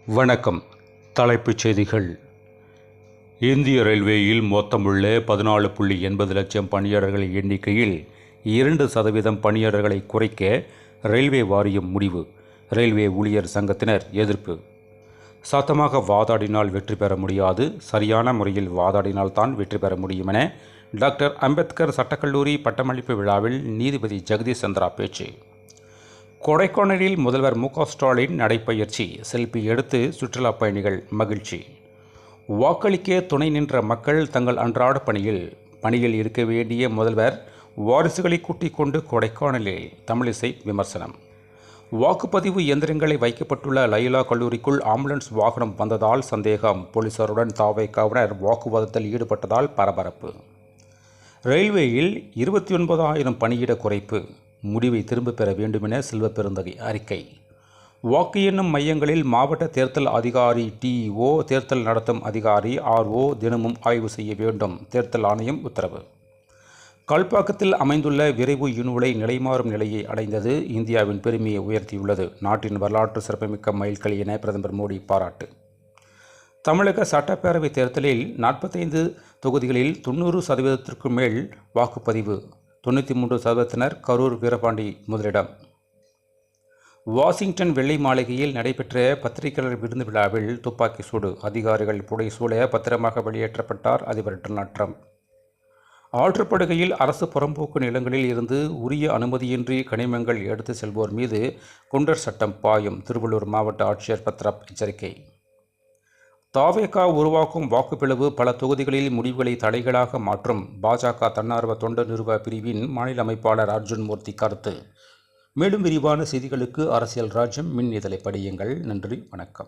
வணக்கம். தலைப்புச் செய்திகள். இந்திய ரயில்வேயில் மொத்தமுள்ள 14.80 லட்சம் பணியாளர்களின் எண்ணிக்கையில் 2% பணியாளர்களை குறைக்க ரயில்வே வாரியம் முடிவு. ரயில்வே ஊழியர் சங்கத்தினர் எதிர்ப்பு. சத்தமாக வாதாடினால் வெற்றி பெற முடியாது, சரியான முறையில் வாதாடினால்தான் வெற்றி பெற முடியும் என டாக்டர் அம்பேத்கர் சட்டக்கல்லூரி பட்டமளிப்பு விழாவில் நீதிபதி ஜெகதீஷ் சந்திரா பேச்சு. கொடைக்கானலில் முதல்வர் மு.க. ஸ்டாலின் நடைப்பயிற்சி, செல்பி எடுத்து சுற்றுலா பயணிகள் மகிழ்ச்சி. வாக்களிக்க துணை நின்ற மக்கள் தங்கள் அன்றாட பணியில் இருக்க வேண்டிய முதல்வர் வாரிசுகளை கூட்டிக் கொண்டு கொடைக்கானலில் தமிழிசை விமர்சனம். வாக்குப்பதிவு இயந்திரங்களை வைக்கப்பட்டுள்ள லைலா கல்லூரிக்குள் ஆம்புலன்ஸ் வாகனம் வந்ததால் சந்தேகம். போலீசாருடன் தாவேகாவினர் வாக்குவாதத்தில் ஈடுபட்டதால் பரபரப்பு. ரயில்வேயில் 29,000 பணியிட குறைப்பு, முடிவை திரும்பப் பெற வேண்டுமென செல்வப்பெருந்தகை அறிக்கை. வாக்கு எண்ணும் மையங்களில் மாவட்ட தேர்தல் அதிகாரி டிஓ, தேர்தல் நடத்தும் அதிகாரி ஆர்ஓ தினமும் ஆய்வு செய்ய வேண்டும், தேர்தல் ஆணையம் உத்தரவு. கல்பாக்கத்தில் அமைந்துள்ள விரைவு இணுலை நிலைமாறும் நிலையை அடைந்தது, இந்தியாவின் பெருமையை உயர்த்தியுள்ளது, நாட்டின் வரலாற்று சிறப்புமிக்க மைல்கல் என பிரதமர் மோடி பாராட்டு. தமிழக சட்டப்பேரவைத் தேர்தலில் 45 தொகுதிகளில் 90% மேல் வாக்குப்பதிவு, 93% கரூர் வீரபாண்டி முதலிடம். வாஷிங்டன் வெள்ளை மாளிகையில் நடைபெற்ற பத்திரிகையாளர் விருந்து விழாவில் துப்பாக்கி சூடு, அதிகாரிகள் புடைசூழ பத்திரமாக வெளியேற்றப்பட்டார் அதிபர் டொனால்ட் ட்ரம்ப். ஆற்றுப்படுகையில் அரசு புறம்போக்கு நிலங்களில் இருந்து உரிய அனுமதியின்றி கனிமங்கள் எடுத்து செல்வோர் மீது குண்டர் சட்டம் பாயும், திருவள்ளூர் மாவட்ட ஆட்சியர் பத்ரப் எச்சரிக்கை. தாவேகா உருவாக்கும் வாக்குப்பிளவு பல தொகுதிகளில் முடிவுகளை தடைகளாக மாற்றும், பாஜக தன்னார்வ தொண்டு நிறுவ பிரிவின் மாநில அமைப்பாளர் அர்ஜுன் மூர்த்தி கருத்து. மேலும் விரிவான செய்திகளுக்கு அரசியல் ராஜ்யம் மின் இதழை படியுங்கள். நன்றி, வணக்கம்.